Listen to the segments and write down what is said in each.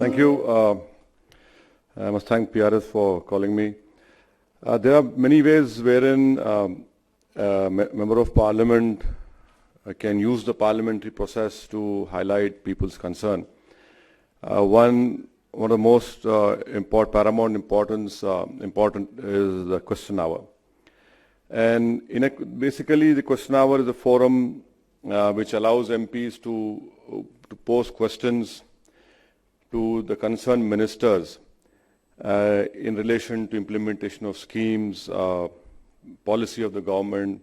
Thank you. I must thank PRS for calling me. There are many ways wherein Member of Parliament can use the parliamentary process to highlight people's concern. One of the most paramount importance is the question hour. And basically the question hour is a forum which allows MPs to pose questions to the concerned ministers in relation to implementation of schemes, policy of the government,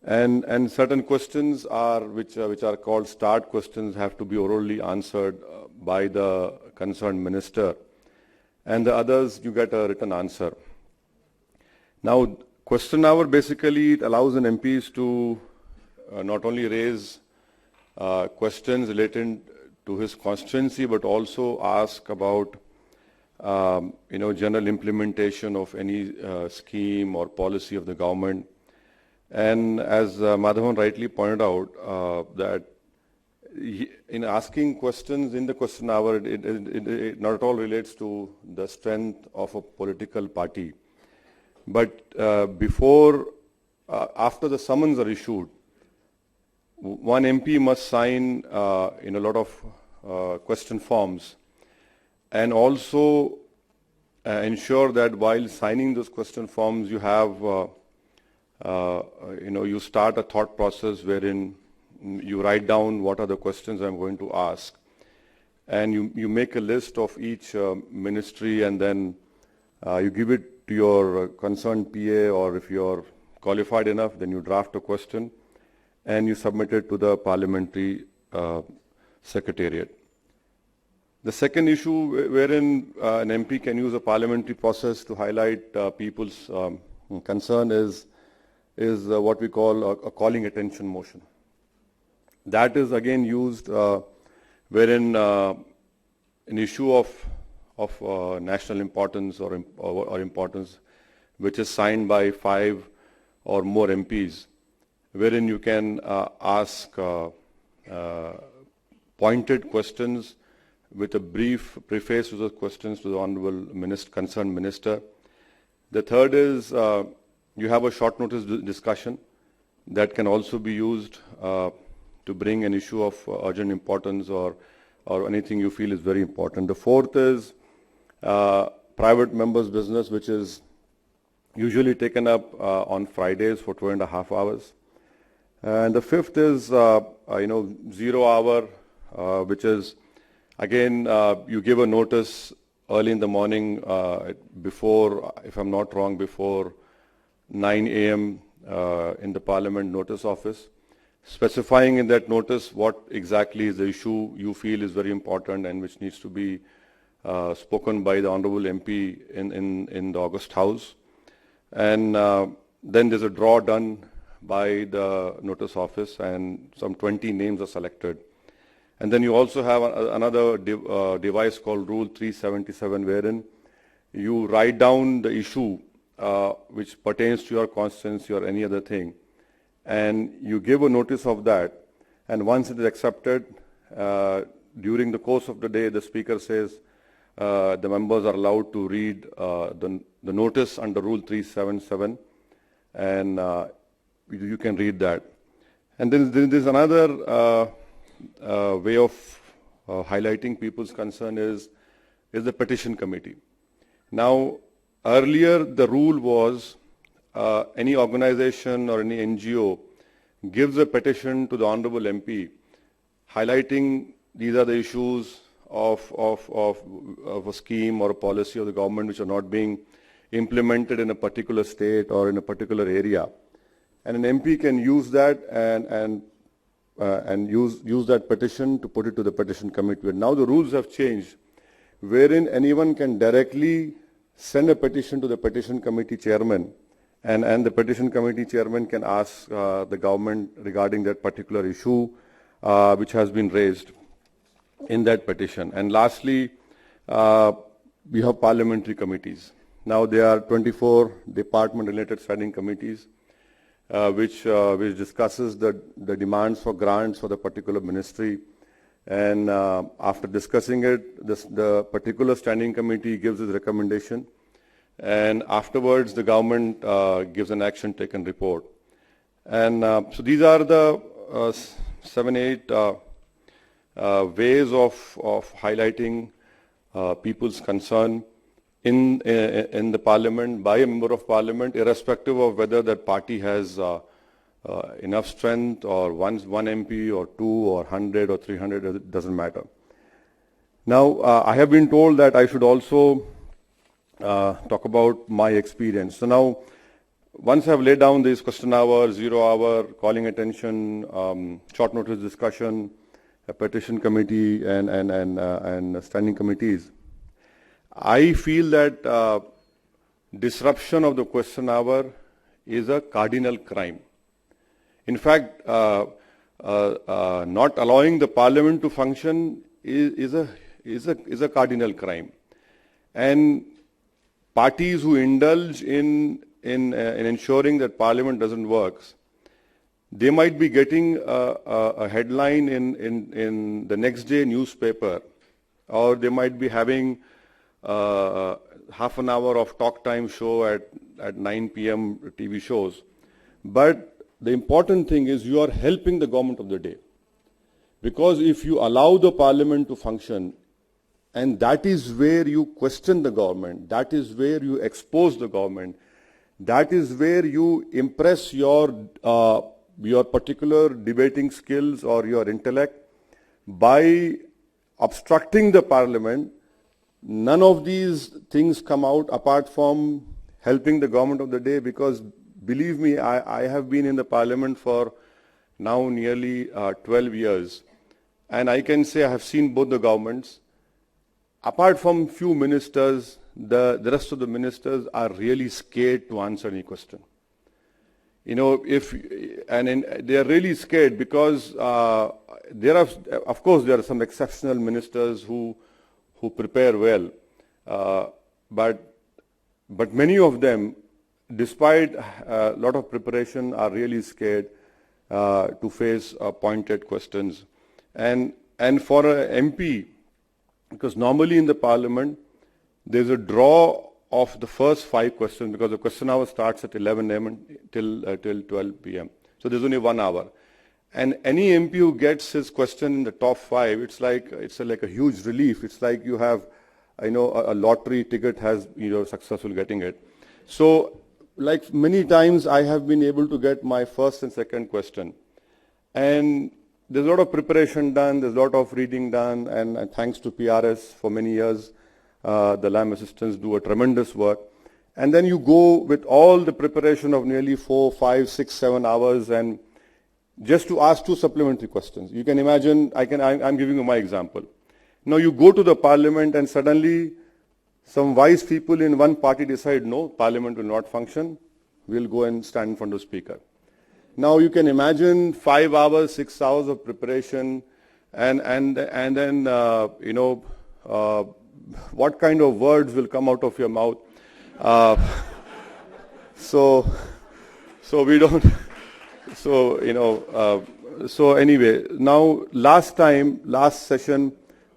and certain questions which are called start questions have to be orally answered by the concerned minister, and the others you get a written answer. Now, question hour basically it allows an MPs to not only raise questions related to his constituency, but also ask about general implementation of any scheme or policy of the government. And as Madhavan rightly pointed out, that in asking questions in the question hour, it not at all relates to the strength of a political party. But after the summons are issued, one MP must sign in a lot of question forms, and also ensure that while signing those question forms, you have you start a thought process wherein you write down what are the questions I'm going to ask, and you make a list of each ministry, and then you give it to your concerned PA, or if you're qualified enough, then you draft a question and you submit it to the parliamentary secretariat. The second issue wherein an MP can use a parliamentary process to highlight people's concern is what we call a calling attention motion. That is again used wherein an issue of national importance or importance, which is signed by 5 or more MPs, wherein you can ask pointed questions with a brief preface to the questions to the Honorable concerned Minister. The third is you have a short notice discussion that can also be used to bring an issue of urgent importance or anything you feel is very important. The fourth is private members' business, which is usually taken up on Fridays for 2.5 hours. And the fifth is 0 hour, which is again you give a notice early in the morning before, if I'm not wrong, before 9 a.m. In the Parliament notice office, specifying in that notice what exactly is the issue you feel is very important and which needs to be spoken by the Honourable MP in the August House. And then there's a draw done by the notice office, and some 20 names are selected. And then you also have another device called Rule 377, wherein you write down the issue which pertains to your constituency or any other thing, and you give a notice of that. And once it is accepted, during the course of the day, the Speaker says the members are allowed to read the notice under Rule 377, and you can read that. And then there's another way of highlighting people's concern is the petition committee. Now, earlier the rule was any organization or any NGO gives a petition to the Honourable MP highlighting these are the issues of a scheme or a policy of the government which are not being implemented in a particular state or in a particular area. And an MP can use that and use that petition to put it to the petition committee. But now the rules have changed, wherein anyone can directly send a petition to the petition committee chairman, and the petition committee chairman can ask the government regarding that particular issue which has been raised in that petition. And lastly, we have parliamentary committees. Now there are 24 department-related standing committees which discusses the demands for grants for the particular ministry, And after discussing it, the particular standing committee gives its recommendation, and afterwards the government gives an action taken report. And so these are the 7-8 ways of highlighting people's concern in the parliament by a member of parliament, irrespective of whether that party has enough strength, or one MP or 2 or 100 or 300, it doesn't matter. Now, I have been told that I should also talk about my experience. So now, once I've laid down this question hour, 0 hour, calling attention, short notice discussion, a petition committee, and standing committees, I feel that disruption of the question hour is a cardinal crime. In fact, not allowing the parliament to function is a cardinal crime. And parties who indulge in ensuring that parliament doesn't work, they might be getting a headline in the next day newspaper, or they might be having half an hour of talk time show at 9 p.m. TV shows. But the important thing is you are helping the government of the day. Because if you allow the parliament to function, and that is where you question the government, that is where you expose the government, that is where you impress your particular debating skills or your intellect. By obstructing the parliament, none of these things come out apart from helping the government of the day, because believe me, I have been in the parliament for now nearly 12 years, and I can say I have seen both the governments. Apart from few ministers, the rest of the ministers are really scared to answer any question. You know, they are really scared because of course, there are some exceptional ministers who prepare well, but many of them, despite a lot of preparation, are really scared to face pointed questions. And for an MP, because normally in the parliament, there's a draw of the first 5 questions, because the question hour starts at 11 a.m. till 12 p.m. So there's only 1 hour. And any MP who gets his question in the top 5, it's like a huge relief. It's like you have, a lottery ticket has, successful getting it. So, like many times, I have been able to get my first and second question. And there's a lot of preparation done, there's a lot of reading done, and thanks to PRS for many years, the LAM assistants do a tremendous work. And then you go with all the preparation of nearly 4, 5, 6, 7 hours, and just to ask 2 supplementary questions. You can imagine, I'm giving you my example. Now you go to the parliament and suddenly some wise people in one party decide, no, parliament will not function, we'll go and stand in front of the speaker. Now you can imagine 5 hours, 6 hours of preparation, and then, what kind of words will come out of your mouth. So we don't, so anyway, now last session,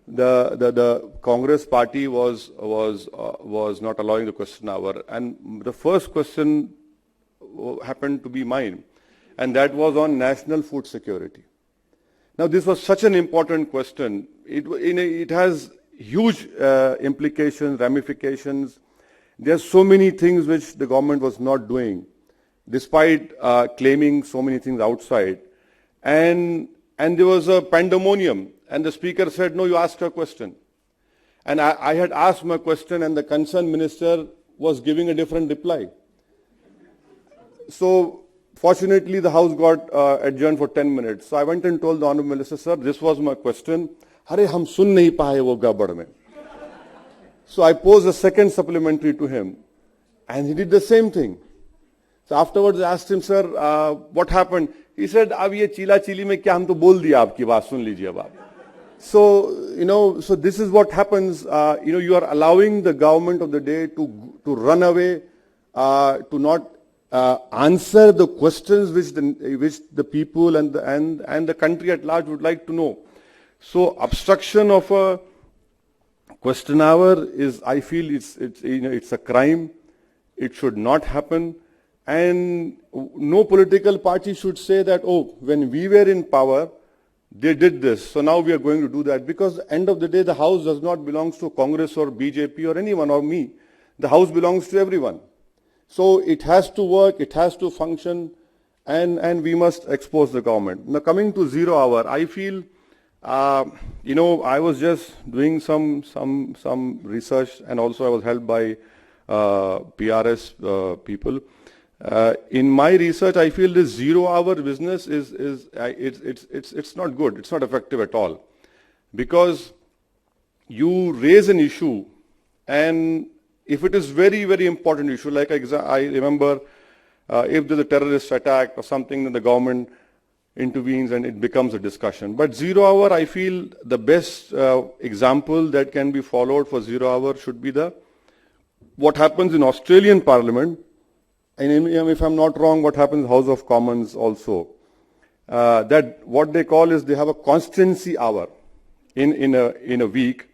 the Congress party was not allowing the question hour, and the first question happened to be mine, and that was on national food security. Now this was such an important question. It has huge implications, ramifications. There are so many things which the government was not doing, despite claiming so many things outside. And there was a pandemonium, and the speaker said, no, you asked a question. And I had asked my question, and the concerned minister was giving a different reply. So fortunately, the House got adjourned for 10 minutes. So I went and told the Honorable Minister, sir, this was my question. Hare, hum sun nahi paaye wo gabad mein. So I posed a second supplementary to him, and he did the same thing. So afterwards I asked him, sir, what happened? He said, ab ye chila chili mein kya, hum to bol diya aapki baat, sun lijiye ab aap. So, so this is what happens, you are allowing the government of the day to run away, to not answer the questions which the people and the country at large would like to know. So obstruction of a question hour is, I feel it's a crime. It should not happen. And no political party should say that, oh, when we were in power, they did this, so now we are going to do that. Because at the end of the day, the house does not belong to Congress or BJP or anyone or me. The house belongs to everyone. So it has to work, it has to function, and we must expose the government. Now coming to 0 hour, I feel, I was just doing some research, and also I was helped by PRS people. In my research, I feel this 0 hour business it's not good. It's not effective at all, because you raise an issue, and if it is very, very important issue, like I remember if there's a terrorist attack or something, then the government intervenes and it becomes a discussion. But 0 hour, I feel the best example that can be followed for 0 hour should be what happens in Australian Parliament. And if I'm not wrong, what happens in the House of Commons also, that what they call is they have a constituency hour in a week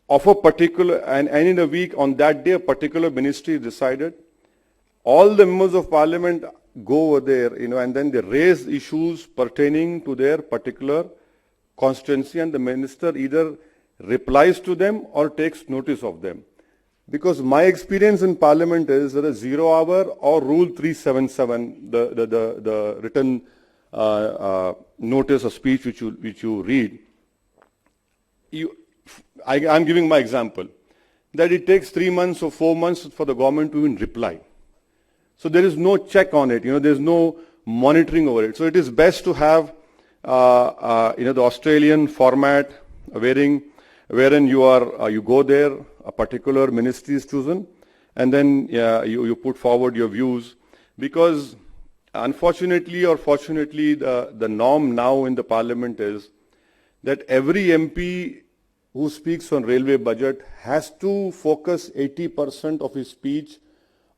of a particular, and in a week on that day a particular ministry is decided. All the members of Parliament go over there, and then they raise issues pertaining to their particular constituency, and the minister either replies to them or takes notice of them. Because my experience in Parliament is that a 0 hour or Rule 377, the written notice or speech which you read, I'm giving my example, that it takes 3 months or 4 months for the government to even reply. So there is no check on it, there's no monitoring over it. So it is best to have, the Australian format wherein you go there, a particular ministry is chosen, and then you put forward your views. Because unfortunately or fortunately, the norm now in the Parliament is that every MP who speaks on railway budget has to focus 80% of his speech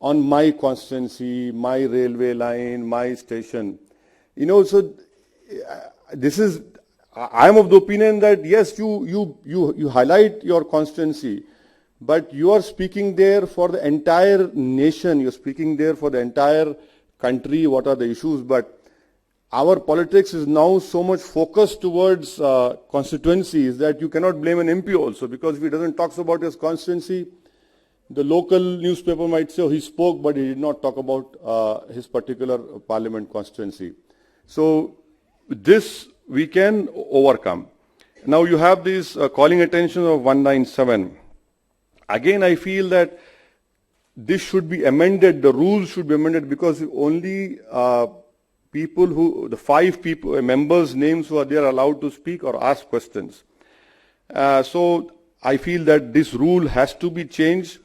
on my constituency, my railway line, my station. So this is, I am of the opinion that yes, you highlight your constituency, but you are speaking there for the entire nation, you're speaking there for the entire country, what are the issues. But our politics is now so much focused towards constituencies that you cannot blame an MP also, because if he doesn't talk about his constituency, the local newspaper might say, oh, he spoke, but he did not talk about his particular parliament constituency. So this we can overcome. Now you have this calling attention of 197. Again, I feel that this should be amended, the rules should be amended, because only the 5 members' names who are there are allowed to speak or ask questions. So I feel that this rule has to be changed.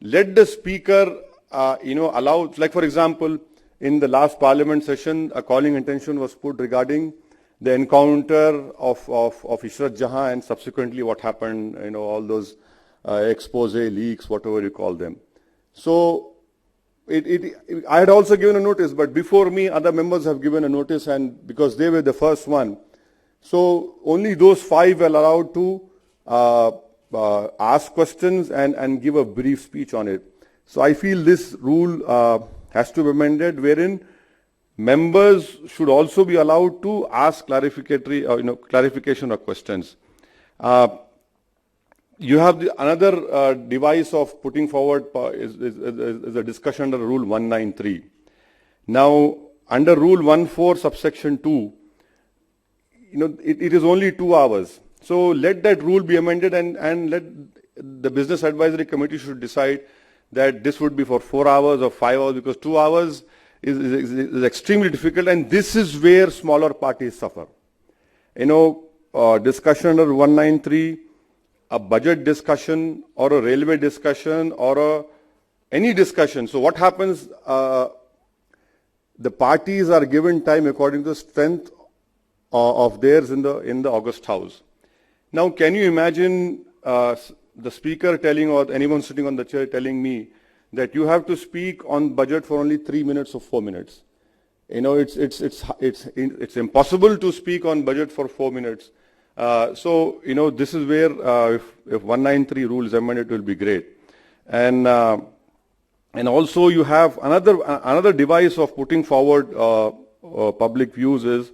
Let the speaker, allow, like for example, in the last parliament session, a calling attention was put regarding the encounter of Ishrat Jahan and subsequently what happened, all those expose, leaks, whatever you call them. So I had also given a notice, but before me, other members have given a notice, and because they were the first one, so only those 5 were allowed to ask questions and give a brief speech on it. So I feel this rule has to be amended, wherein members should also be allowed to ask clarification or questions. You have another device of putting forward is a discussion under Rule 193. Now, under Rule 14, subsection 2, it is only 2 hours. So let that rule be amended, and let the Business Advisory Committee should decide that this would be for 4 hours or 5 hours, because 2 hours is extremely difficult, and this is where smaller parties suffer. Discussion under 193, a budget discussion or a railway discussion or any discussion. So what happens, the parties are given time according to the strength of theirs in the August House. Now can you imagine the speaker telling, or anyone sitting on the chair telling me that you have to speak on budget for only 3 minutes or 4 minutes? It's impossible to speak on budget for 4 minutes. So, this is where if 193 rule is amended, it will be great. And also you have another device of putting forward public views is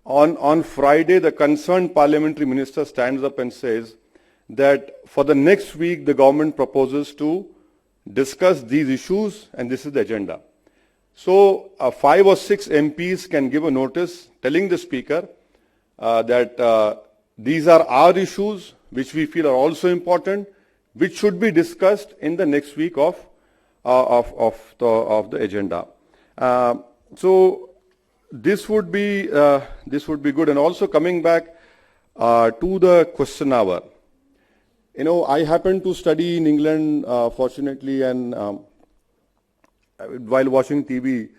on Friday, the concerned parliamentary minister stands up and says that for the next week, the government proposes to discuss these issues, and this is the agenda. So 5 or 6 MPs can give a notice telling the speaker that these are our issues which we feel are also important, which should be discussed in the next week of the agenda. So this would be good. And also coming back to the question hour. I happened to study in England, fortunately, and while watching TV,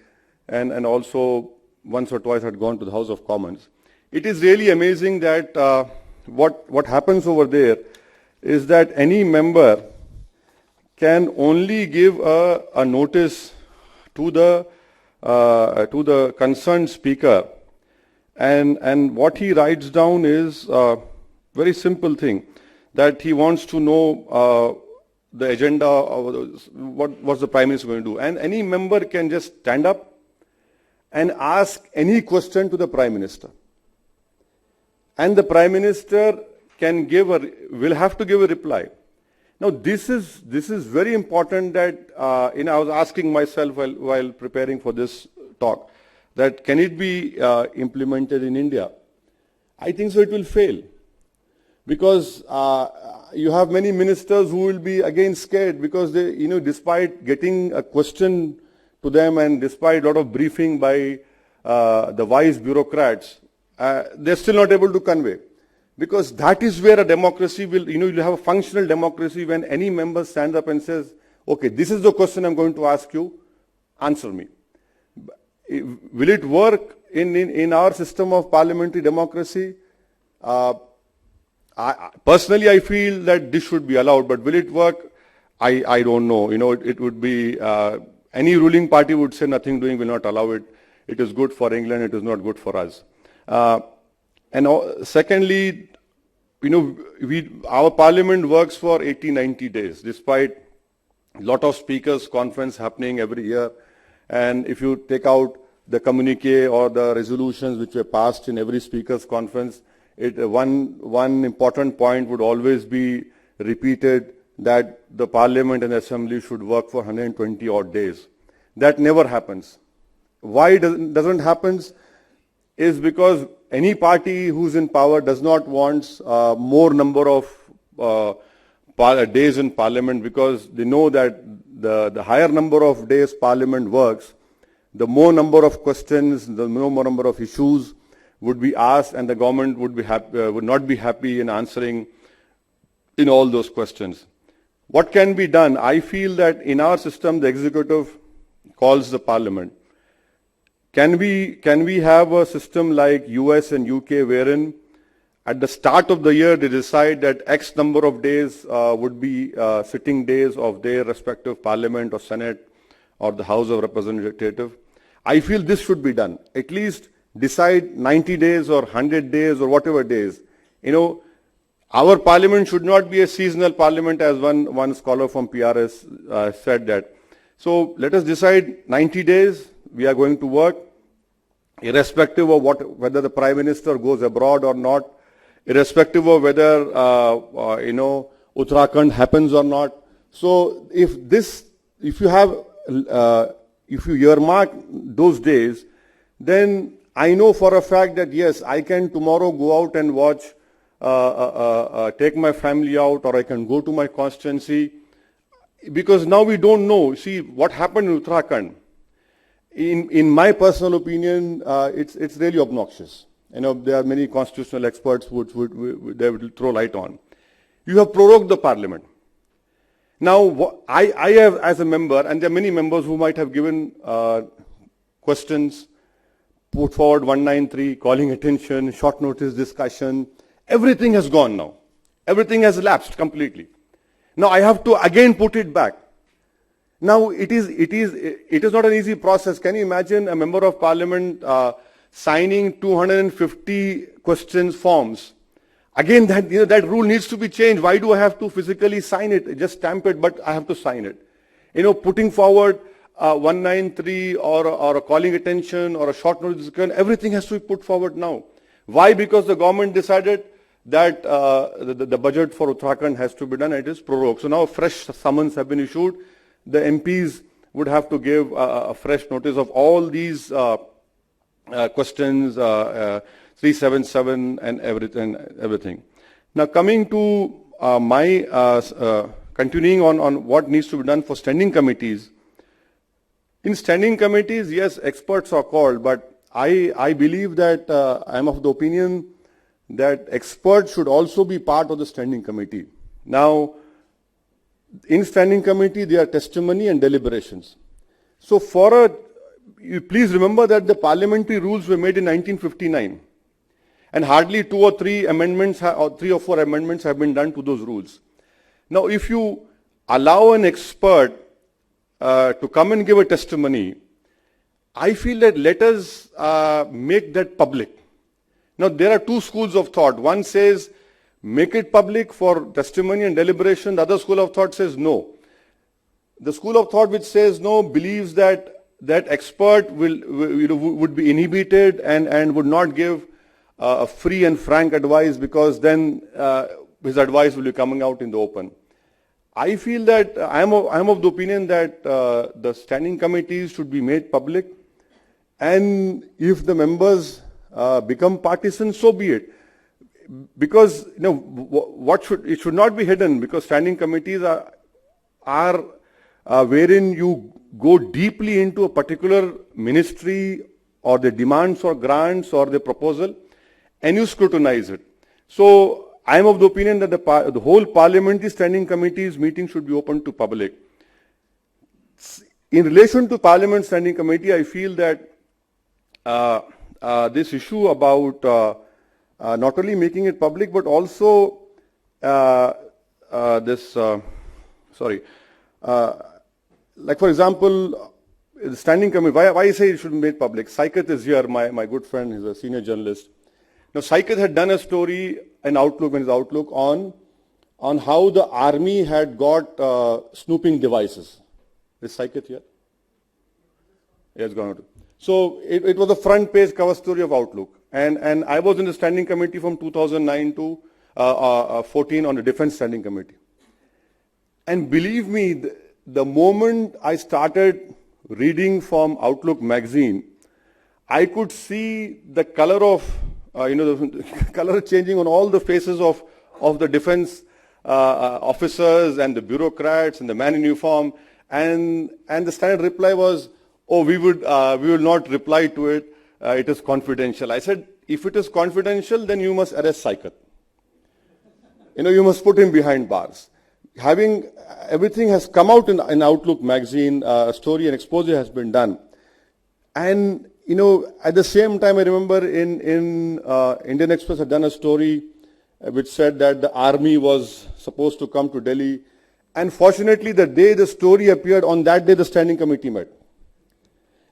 and also once or twice had gone to the House of Commons. It is really amazing that what happens over there is that any member can only give a notice to the concerned speaker, and what he writes down is a very simple thing, that he wants to know the agenda of what's the Prime Minister going to do, and any member can just stand up and ask any question to the Prime Minister, and the Prime Minister will have to give a reply. Now this is very important that I was asking myself while preparing for this talk, that can it be implemented in India? I think so. It will fail, because you have many ministers who will be again scared, because they, despite getting a question to them and despite a lot of briefing by the wise bureaucrats, they're still not able to convey. Because that is where a democracy will, you'll have a functional democracy when any member stands up and says, okay, this is the question I'm going to ask you, answer me. Will it work in our system of parliamentary democracy? Personally, I feel that this should be allowed, but will it work? I don't know. It would be, any ruling party would say nothing doing, will not allow it. It is good for England, it is not good for us. And secondly, our parliament works for 80-90 days, despite a lot of speakers' conference happening every year. And if you take out the communique or the resolutions which were passed in every speaker's conference, one important point would always be repeated, that the parliament and assembly should work for 120 odd days. That never happens. Why it doesn't happen is because any party who's in power does not want more number of days in parliament, because they know that the higher number of days parliament works, the more number of questions, the more number of issues would be asked, and the government would not be happy in answering in all those questions. What can be done? I feel that in our system, the executive calls the parliament. Can we have a system like US and UK, wherein at the start of the year they decide that X number of days would be sitting days of their respective parliament or Senate or the House of Representatives? I feel this should be done. At least decide 90 days or 100 days or whatever days. Our parliament should not be a seasonal parliament, as one scholar from PRS said that. So let us decide 90 days we are going to work, irrespective of whether the Prime Minister goes abroad or not, irrespective of whether Uttarakhand happens or not. So if you earmark those days, then I know for a fact that yes, I can tomorrow go out and watch, take my family out, or I can go to my constituency, because now we don't know. See what happened in Uttarakhand. In my personal opinion, it's really obnoxious. There are many constitutional experts they would throw light on. You have prorogued the parliament. Now, I have, as a member, and there are many members who might have given questions, put forward 193, calling attention, short notice discussion. Everything has gone now. Everything has lapsed completely. Now I have to again put it back. Now it is not an easy process. Can you imagine a member of parliament signing 250 questions forms? Again, that rule needs to be changed. Why do I have to physically sign it? Just stamp it, but I have to sign it. Putting forward 193 or a calling attention or a short notice, everything has to be put forward now. Why? Because the government decided that the budget for Uttarakhand has to be done, and it is prorogued. So now fresh summons have been issued. The MPs would have to give a fresh notice of all these questions, 377 and everything. Now coming to continuing on what needs to be done for standing committees. In standing committees, yes, experts are called, but I believe that I am of the opinion that experts should also be part of the standing committee. Now, in standing committee, there are testimony and deliberations. So you please remember that the parliamentary rules were made in 1959. And hardly 2 or 3 amendments, or 3 or 4 amendments have been done to those rules. Now, if you allow an expert to come and give a testimony, I feel that let us make that public. Now, there are 2 schools of thought. One says, make it public for testimony and deliberation. The other school of thought says no. The school of thought which says no believes that that expert would be inhibited and would not give a free and frank advice, because then his advice will be coming out in the open. I feel that I am of the opinion that the standing committees should be made public, and if the members become partisan, so be it. Because it should not be hidden, because standing committees are wherein you go deeply into a particular ministry or the demands or grants or the proposal, and you scrutinize it. So I am of the opinion that the whole parliamentary standing committee's meeting should be open to public. In relation to Parliament Standing Committee, I feel that this issue about not only making it public, but also like for example, the standing committee, why I say it should be made public. Saikat is here, my good friend, he's a senior journalist. Now, Saikat had done a story, an outlook, on how the army had got snooping devices. Is Saikat here? He has gone out. So it was a front page cover story of Outlook. And I was in the standing committee from 2009 to 14 on the defense standing committee. And believe me, the moment I started reading from Outlook magazine, I could see the color of, the color changing on all the faces of the defense officers and the bureaucrats and the man in uniform. And the standard reply was, oh, we will not reply to it. It is confidential. I said, if it is confidential, then you must arrest Saikat. You must put him behind bars. Everything has come out in Outlook magazine, a story and expose has been done. And, at the same time, I remember in Indian Express had done a story which said that the army was supposed to come to Delhi. And fortunately, the day the story appeared, on that day the standing committee met.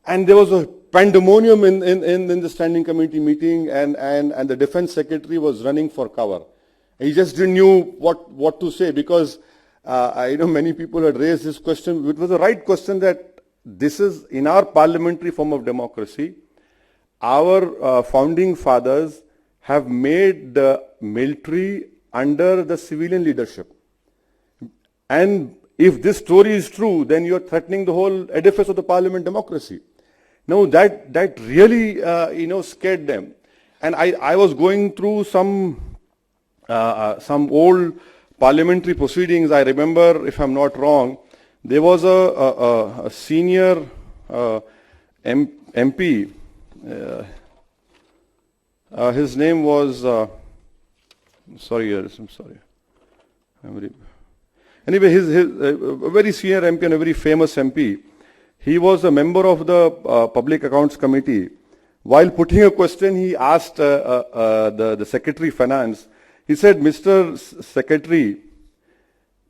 And there was a pandemonium in the standing committee meeting, and the defense secretary was running for cover. He just didn't know what to say, because I know many people had raised this question. It was a right question, that this is in our parliamentary form of democracy. Our founding fathers have made the military under the civilian leadership. And if this story is true, then you're threatening the whole edifice of the parliament democracy. Now that really scared them. And I was going through some old parliamentary proceedings. I remember, if I'm not wrong, there was a senior MP. His name was I'm sorry. Anyway, his a very senior MP and a very famous MP. He was a member of the Public Accounts Committee. While putting a question, he asked the Secretary Finance. He said, Mr. Secretary,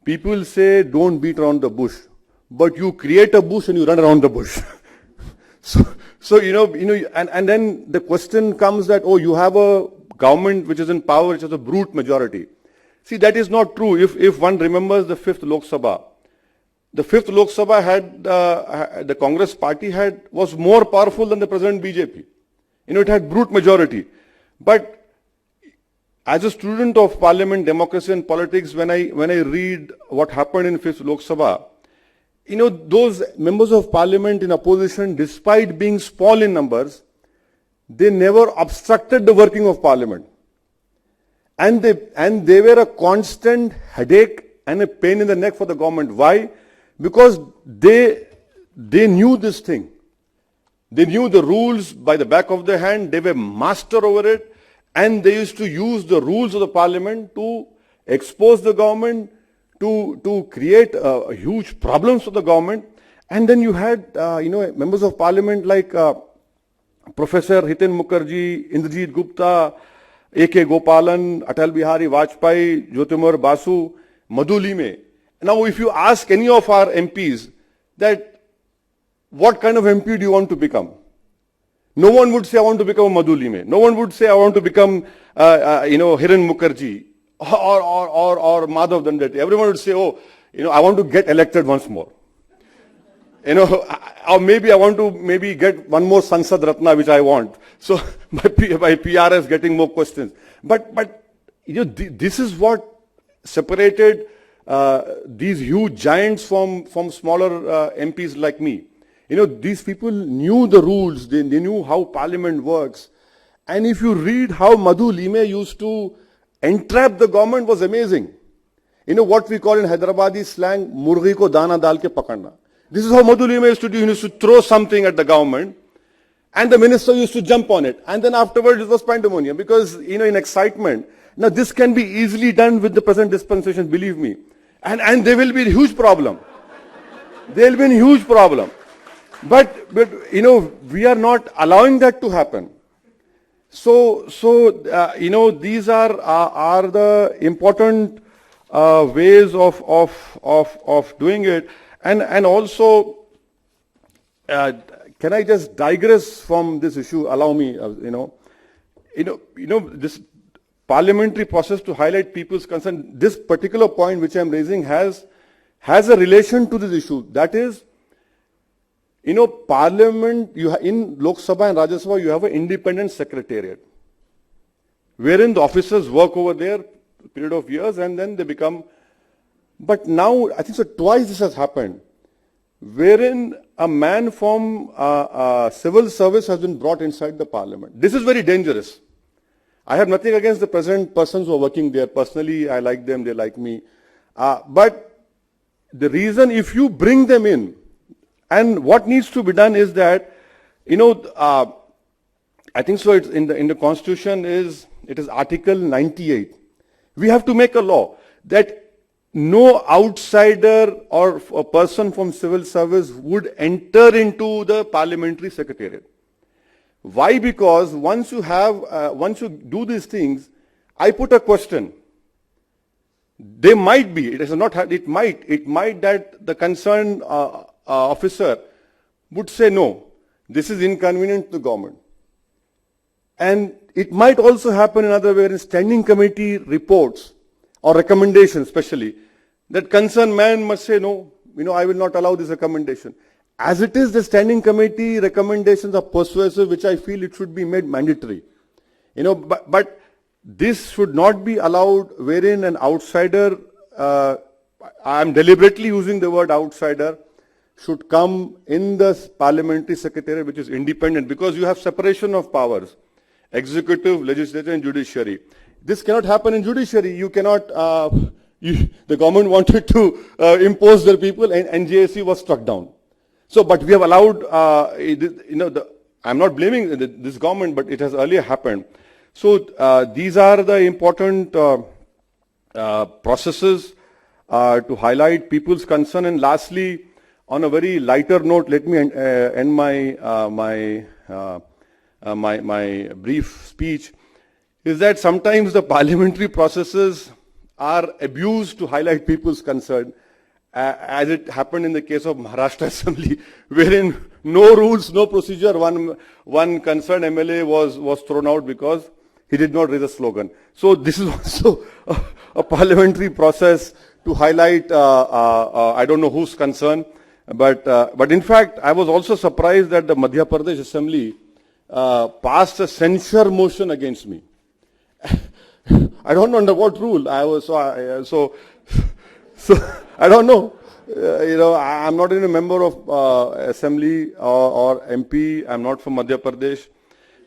people say don't beat around the bush, but you create a bush and you run around the bush. So and then the question comes that, oh, you have a government which is in power, which has a brute majority. See, that is not true. If one remembers the 5th Lok Sabha, the 5th Lok Sabha had, the Congress party was more powerful than the present BJP. It had brute majority. But as a student of parliament, democracy and politics, when I read what happened in 5th Lok Sabha, those members of parliament in opposition, despite being small in numbers, they never obstructed the working of parliament. And they were a constant headache and a pain in the neck for the government. Why? Because they knew this thing. They knew the rules by the back of their hand. They were master over it. And they used to use the rules of the parliament to expose the government, to create huge problems for the government. And then you had, members of parliament like Professor Hitin Mukherjee, Indrajit Gupta, A.K. Gopalan, Atal Bihari Vajpayee, Jyotirmoy Basu, Madhu Lime. Now, if you ask any of our MPs that what kind of MP do you want to become? No one would say, I want to become a Madhu Lime. No one would say, I want to become, Hiren Mukherjee or Madhav Dandati. Everyone would say, I want to get elected once more. Or maybe I want to get one more Sansad Ratna, which I want. So by PRS getting more questions. But this is what separated these huge giants from smaller MPs like me. These people knew the rules. They knew how parliament works. And if you read how Madhu Lime used to entrap the government, was amazing. What we call in Hyderabadi slang, murgi ko dana dal ke pakadna. This is how Madhu Lime used to do. He used to throw something at the government, and the minister used to jump on it. And then afterwards, it was pandemonium because, in excitement. Now, this can be easily done with the present dispensation, believe me. And there will be a huge problem. There will be a huge problem. But we are not allowing that to happen. So these are the important ways of doing it. And also, can I just digress from this issue? Allow me, this parliamentary process to highlight people's concern. This particular point which I'm raising has a relation to this issue. That is, Parliament, in Lok Sabha and Rajya Sabha, you have an independent secretariat, wherein the officers work over there a period of years and then they become. But now, I think so twice this has happened, wherein a man from civil service has been brought inside the parliament. This is very dangerous. I have nothing against the present persons who are working there. Personally, I like them, they like me. But the reason, if you bring them in, and what needs to be done is that, I think so it's in the Constitution it is Article 98. We have to make a law that no outsider or a person from civil service would enter into the parliamentary secretariat. Why? Because once you do these things, I put a question. They might be, it might that the concerned officer would say, no, this is inconvenient to the government. And it might also happen in other ways in standing committee reports or recommendations especially, that concerned man must say, no, I will not allow this recommendation. As it is, the standing committee recommendations are persuasive, which I feel it should be made mandatory. But this should not be allowed wherein an outsider, I am deliberately using the word outsider, should come in the parliamentary secretariat, which is independent, because you have separation of powers, executive, legislative and judiciary. This cannot happen in judiciary. You cannot, the government wanted to impose their people and NJSC was struck down. So, but we have allowed, I'm not blaming this government, but it has earlier happened. So, these are the important processes to highlight people's concern. And lastly, on a very lighter note, let me end my brief speech, is that sometimes the parliamentary processes are abused to highlight people's concern, as it happened in the case of Maharashtra Assembly, wherein no rules, no procedure, one concerned MLA was thrown out because He did not raise a slogan. So this is also a parliamentary process to highlight, I don't know whose concern, but in fact, I was also surprised that the Madhya Pradesh Assembly passed a censure motion against me. I don't know under what rule. So I don't know. I'm not even a member of Assembly or MP. I'm not from Madhya Pradesh,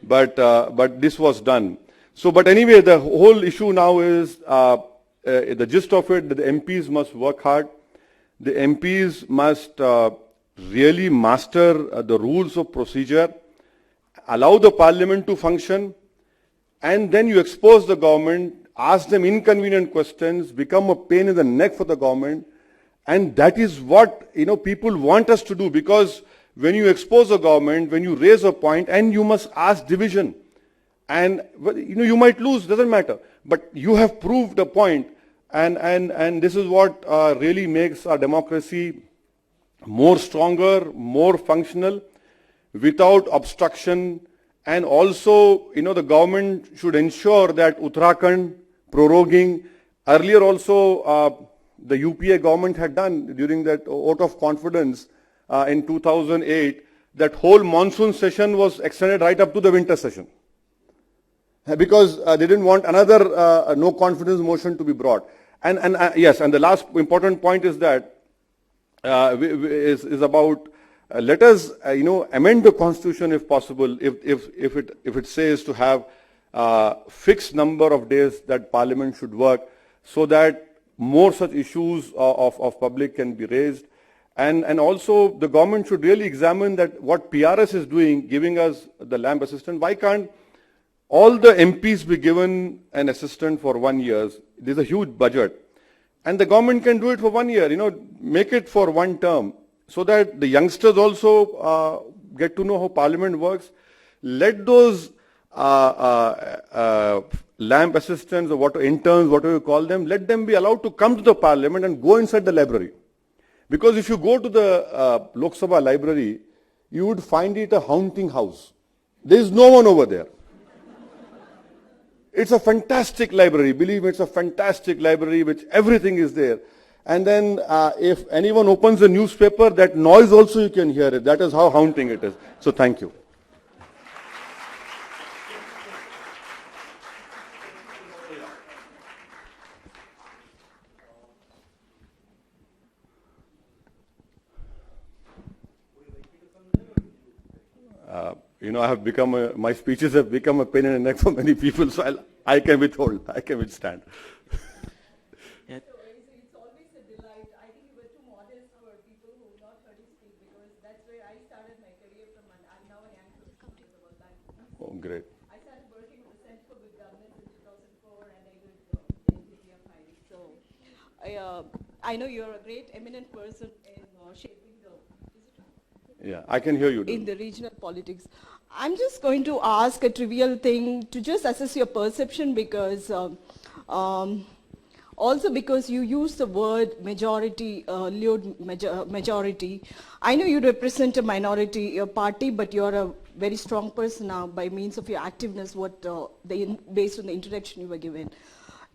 but this was done. So, but anyway, the whole issue now is the gist of it that the MPs must work hard. The MPs must really master the rules of procedure, allow the parliament to function, and then you expose the government, ask them inconvenient questions, become a pain in the neck for the government, and that is what people want us to do, because when you expose a government, when you raise a point, and you must ask division, and you might lose, doesn't matter, but you have proved a point, and this is what really makes our democracy more stronger, more functional, without obstruction. And also, the government should ensure that Uttarakhand proroguing, earlier also the UPA government had done during that vote of confidence in 2008, that whole monsoon session was extended right up to the winter session. Because they didn't want another no confidence motion to be brought. And yes, and the last important point is that is about let us amend the constitution if possible, if it says to have fixed number of days that parliament should work, so that more such issues of public can be raised. And also the government should really examine that what PRS is doing, giving us the LAMP assistant. Why can't all the MPs be given an assistant for 1 year? There's a huge budget. And the government can do it for 1 year, make it for one term, so that the youngsters also get to know how parliament works. Let those LAMP assistants or interns, whatever you call them, let them be allowed to come to the parliament and go inside the library. Because if you go to the Lok Sabha library, you would find it a haunting house. There is no one over there. It's a fantastic library. Believe me, it's a fantastic library which everything is there. And then if anyone opens a newspaper, that noise also you can hear it. That is how haunting it is. So thank you. I have become my speeches have become a pain in the neck for many people, so I can withhold, I can withstand. Yeah. So it's always a delight. I think you were too modest for people who have not heard you speak, because that's where I started my career from, and I'm now an anchor about that. Oh, great. I started working with the Center for Good Governance in 2004, and I did the NTP of Highly. So I know you're a great, eminent person in shaping the... Yeah, I can hear you. In the regional politics. I'm just going to ask a trivial thing to just assess your perception, because also because you use the word majority, majority. I know you represent a minority party, but you're a very strong person now by means of your activeness, based on the introduction you were given.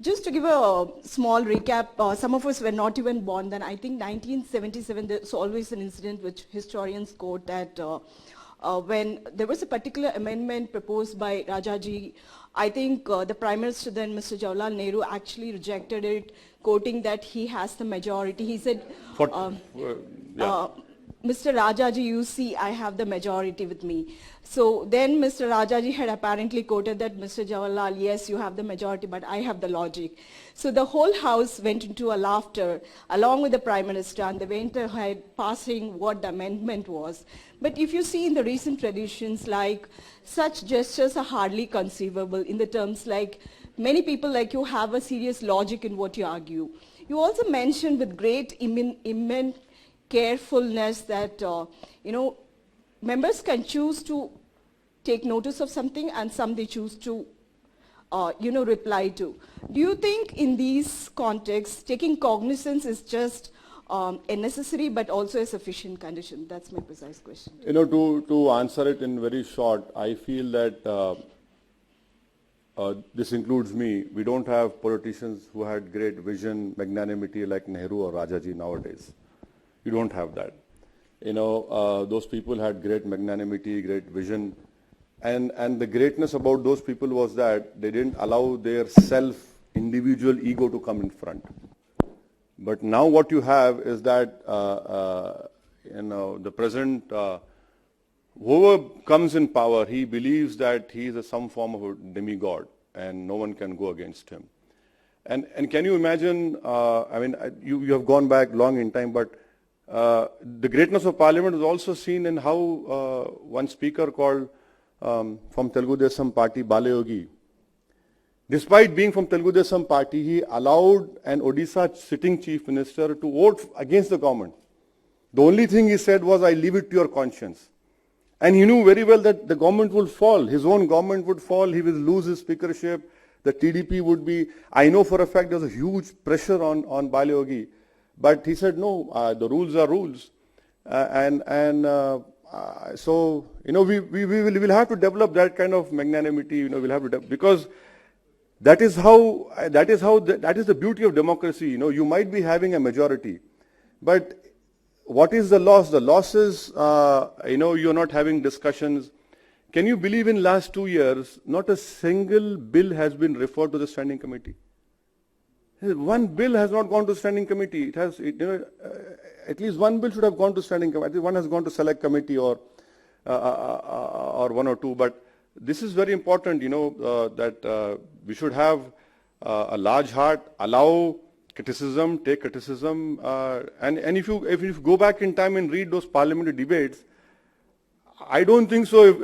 Just to give a small recap, some of us were not even born then. I think 1977, there's always an incident which historians quote that when there was a particular amendment proposed by Rajaji, I think the Prime Minister then, Mr. Jawaharlal Nehru, actually rejected it, quoting that he has the majority. He said, Mr. Rajaji, you see, I have the majority with me. So then Mr. Rajaji had apparently quoted that, Mr. Jawaharlal, yes, you have the majority, but I have the logic. So the whole house went into a laughter along with the Prime Minister, and they went ahead passing what the amendment was. But if you see in the recent traditions, like such gestures are hardly conceivable in the terms like many people like you have a serious logic in what you argue. You also mentioned with great immense carefulness that, members can choose to take notice of something, and some they choose to, reply to. Do you think in these contexts, taking cognizance is just a necessary but also a sufficient condition? That's my precise question. To answer it in very short, I feel that this includes me, we don't have politicians who had great vision, magnanimity like Nehru or Rajaji nowadays. You don't have that. Those people had great magnanimity, great vision, and the greatness about those people was that they didn't allow their individual ego to come in front. But now what you have is that, the present, whoever comes in power, he believes that he is some form of a demigod and no one can go against him. And can you imagine, you have gone back long in time, but the greatness of Parliament is also seen in how one speaker called from Telugu Desam Party, Balayogi, despite being from Telugu Desam Party, he allowed an Odisha sitting chief minister to vote against the government. The only thing he said was, I leave it to your conscience. And he knew very well that the government would fall. His own government would fall. He will lose his speakership. The TDP would be, I know for a fact there was a huge pressure on Balayogi. But he said, no, the rules are rules. So, we will have to develop that kind of magnanimity, we'll have to, because that is the beauty of democracy. You might be having a majority, but what is the loss? The loss is, you're not having discussions. Can you believe in last 2 years, not a single bill has been referred to the standing committee? One bill has not gone to standing committee. It has, at least one bill should have gone to standing committee. One has gone to select committee or one or two. But this is very important, that we should have a large heart, allow criticism, take criticism, and if you go back in time and read those parliamentary debates, I don't think so. If,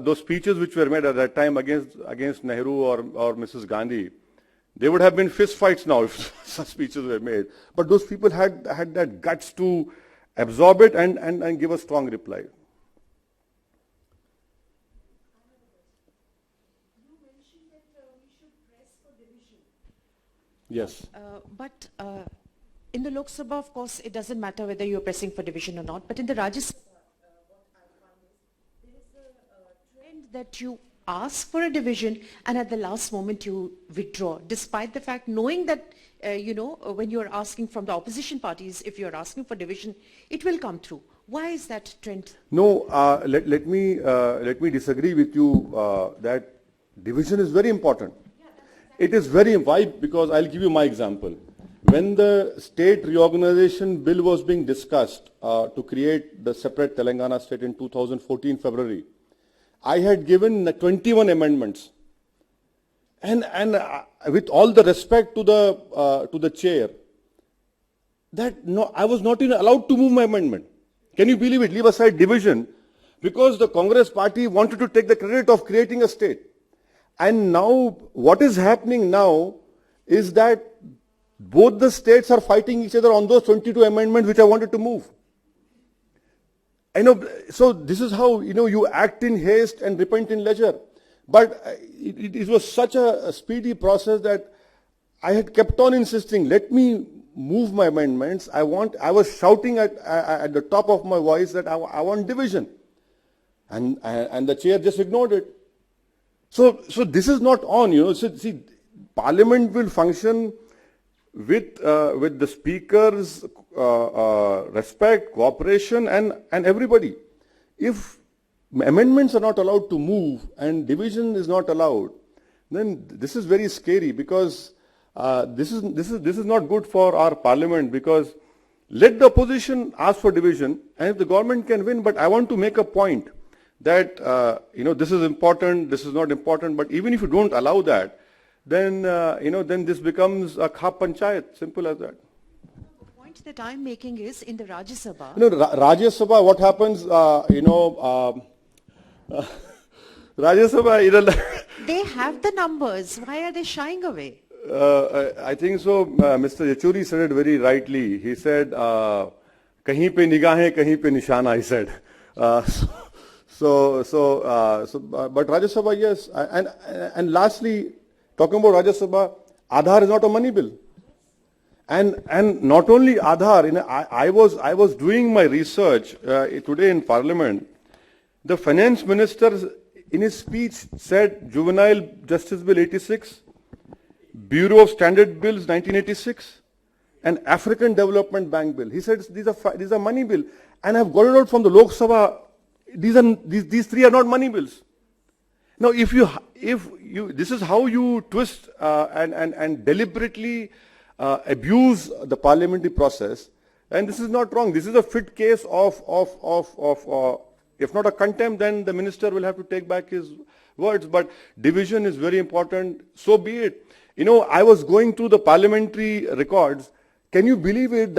those speeches which were made at that time against Nehru or Mrs. Gandhi, they would have been fist fights now if such speeches were made. But those people had that guts to absorb it and give a strong reply. You mentioned that we should press for division. Yes. But in the Lok Sabha, of course, it doesn't matter whether you're pressing for division or not. But in the Rajya Sabha, what I find is there is a trend that you ask for a division and at the last moment you withdraw, despite the fact knowing that, when you're asking from the opposition parties, if you're asking for division, it will come through. Why is that trend? No, let me disagree with you that division is very important. It is very, why? Because I'll give you my example. When the state reorganization bill was being discussed to create the separate Telangana state in 2014 February, I had given 21 amendments. And with all the respect to the chair, that no, I was not even allowed to move my amendment. Can you believe it? Leave aside division, because the Congress party wanted to take the credit of creating a state. And now, what is happening now is that both the states are fighting each other on those 22 amendments which I wanted to move. So this is how, you act in haste and repent in leisure. But it was such a speedy process that I had kept on insisting, let me move my amendments. I was shouting at the top of my voice that I want division. And the chair just ignored it. So this is not on, So, see, Parliament will function with the speaker's respect, cooperation, and everybody. If amendments are not allowed to move and division is not allowed, then this is very scary, because this is not good for our Parliament, because let the opposition ask for division, and if the government can win. But I want to make a point that this is important, this is not important. But even if you don't allow that, then then this becomes a khap panchayat, simple as that. The point that I'm making is in the Rajya Sabha. Rajya Sabha, what happens? Rajya Sabha, They have the numbers. Why are they shying away? I think so. Mr. Yechuri said it very rightly. He said, "Kahin pe nigahein, kahin pe nishana." He said. But Rajya Sabha, yes. And lastly, talking about Rajya Sabha, Aadhaar is not a money bill. And not only Aadhaar, I was doing my research today in Parliament. The finance minister in his speech said Juvenile Justice Bill 86, Bureau of Standard Bills 1986, and African Development Bank Bill. He said these are money bill, and I've got it out from the Lok Sabha. These three are not money bills. Now, if you this is how you twist and deliberately abuse the parliamentary process, and this is not wrong. This is a fit case of if not a contempt, then the minister will have to take back his words. But division is very important. So be it. You know, I was going through the parliamentary records. Can you believe it?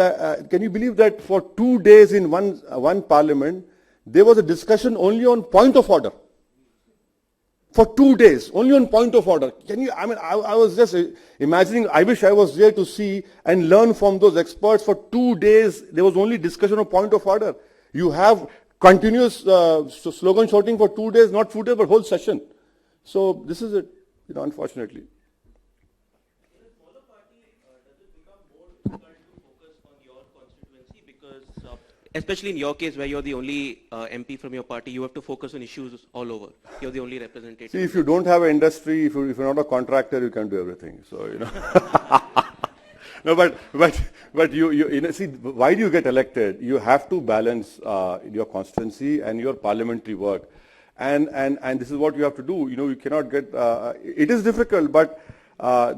Can you believe that for 2 days in one parliament, there was a discussion only on point of order? For 2 days, only on point of order. Can you? I mean, I was just imagining. I wish I was there to see and learn from those experts. For 2 days, there was only discussion on point of order. You have continuous slogan shouting for 2 days, not 2 days, but whole session. So this is it. You know, unfortunately. Especially in your case, where you're the only MP from your party, you have to focus on issues all over. You're the only representative. See, if you don't have an industry, if you're not a contractor, you can do everything. So, you know. No, but you know, see, why do you get elected? You have to balance your constituency and your parliamentary work. And this is what you have to do. You know, you cannot get, it is difficult, but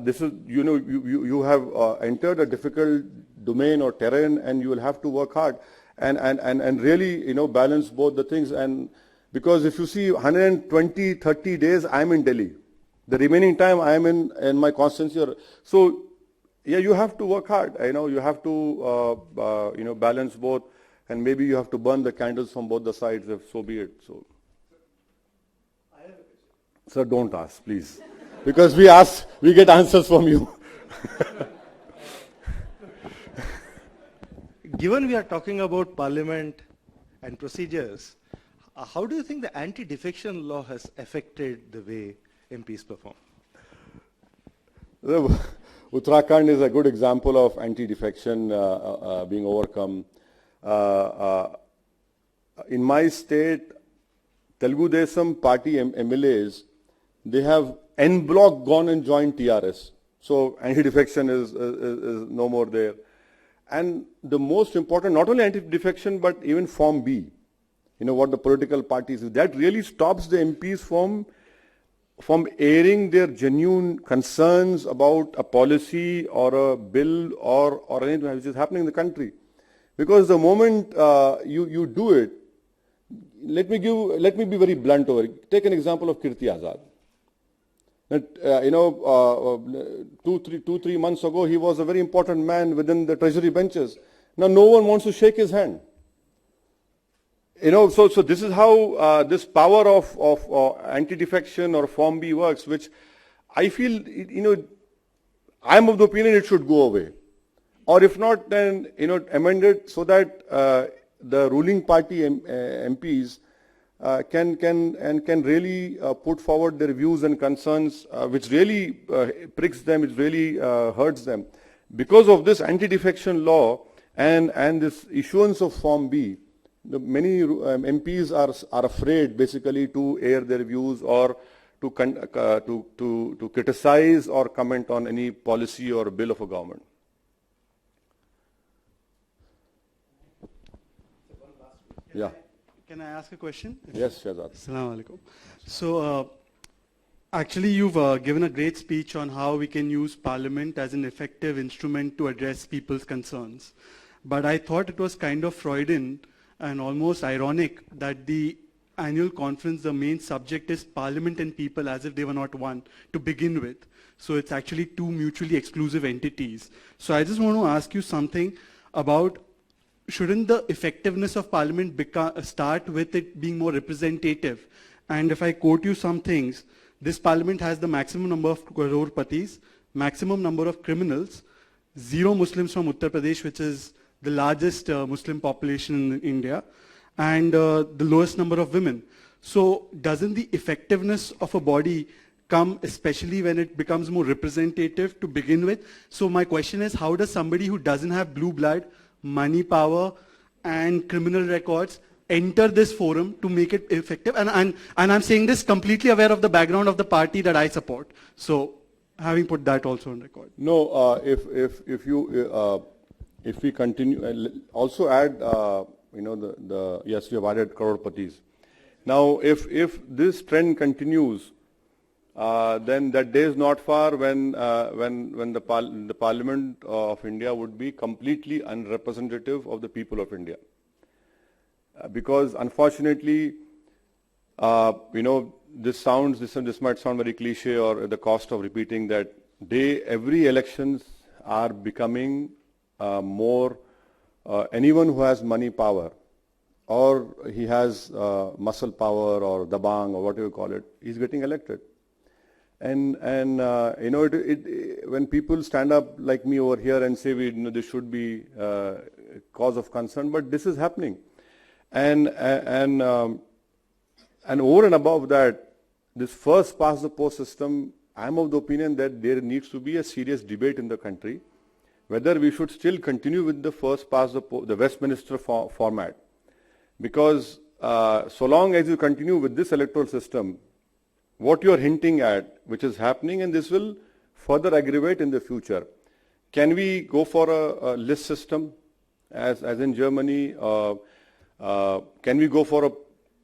this is, you know, you have entered a difficult domain or terrain, and you will have to work hard. And really, you know, balance both the things. And because if you see 120, 30 days, I'm in Delhi. The remaining time, I'm in my constituency. So, yeah, you have to work hard. You know, you have to, you know, balance both. And maybe you have to burn the candles from both the sides, if so be it. So, sir, don't ask, please. Because we get answers from you. Given we are talking about parliament and procedures, how do you think the anti-defection law has affected the way MPs perform? Uttarakhand is a good example of anti-defection being overcome. In my state, Telugu Desam party MLAs, they have en bloc gone and joined TRS. So anti-defection is no more there. And the most important, not only anti-defection, but even Form B, you know, what the political parties do, that really stops the MPs from airing their genuine concerns about a policy or a bill or anything which is happening in the country. Because the moment you do it, let me be very blunt over it. Take an example of Kirti Azad. You know, 2-3 months ago, he was a very important man within the treasury benches. Now, no one wants to shake his hand. You know, so this is how this power of anti-defection or Form B works, which I feel, you know, I'm of the opinion it should go away. Or if not, then, you know, amend it so that the ruling party MPs can really put forward their views and concerns, which really pricks them, which really hurts them. Because of this anti-defection law and this issuance of Form B, many MPs are afraid basically to air their views or to criticize or comment on any policy or bill of a government. Yeah. Can I ask a question? Yes, Shahzad. Assalamu alaikum. So, actually, you've given a great speech on how we can use Parliament as an effective instrument to address people's concerns. But I thought it was kind of Freudian and almost ironic that the annual conference, the main subject is Parliament and people as if they were not one to begin with. So it's actually two mutually exclusive entities. So I just want to ask you something about, shouldn't the effectiveness of Parliament start with it being more representative? And if I quote you some things, this Parliament has the maximum number of crore-patis, maximum number of criminals, 0 Muslims from Uttar Pradesh, which is the largest Muslim population in India, and the lowest number of women. So doesn't the effectiveness of a body come especially when it becomes more representative to begin with? So my question is, how does somebody who doesn't have blue blood, money, power, and criminal records enter this forum to make it effective. And I'm saying this completely aware of the background of the party that I support. So having put that also on record. No, if we continue, also add, yes, we have added crorpatis. Now, if this trend continues, then that day is not far when the Parliament of India would be completely unrepresentative of the people of India. Because unfortunately, this might sound very cliche or at the cost of repeating that every elections are becoming more, anyone who has money power or he has muscle power or dabang or whatever you call it, he's getting elected. And when people stand up like me over here and say this should be cause of concern, but this is happening. And over and above that, this first past the post system, I'm of the opinion that there needs to be a serious debate in the country whether we should still continue with the first past the Westminster format. Because so long as you continue with this electoral system, what you are hinting at, which is happening, and this will further aggravate in the future. Can we go for a list system as in Germany? Can we go for a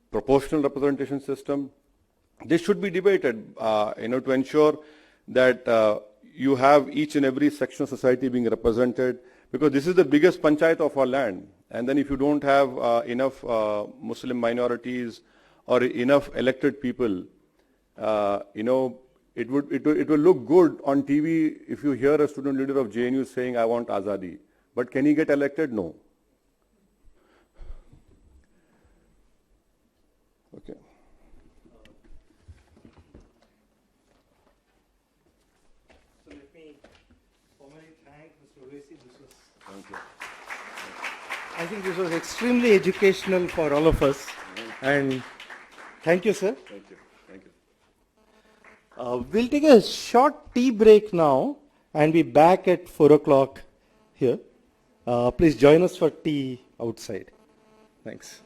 proportional representation system? This should be debated, to ensure that you have each and every section of society being represented, because this is the biggest panchayat of our land. And then if you don't have enough Muslim minorities or enough elected people, it will look good on TV if you hear a student leader of JNU saying, I want Azadi. But can he get elected? No. Okay. So let me formally thank Mr. Owaisi. Thank you. I think this was extremely educational for all of us. And thank you, sir. Thank you. Thank you. We'll take a short tea break now and be back at 4 o'clock here. Please join us for tea outside. Thanks.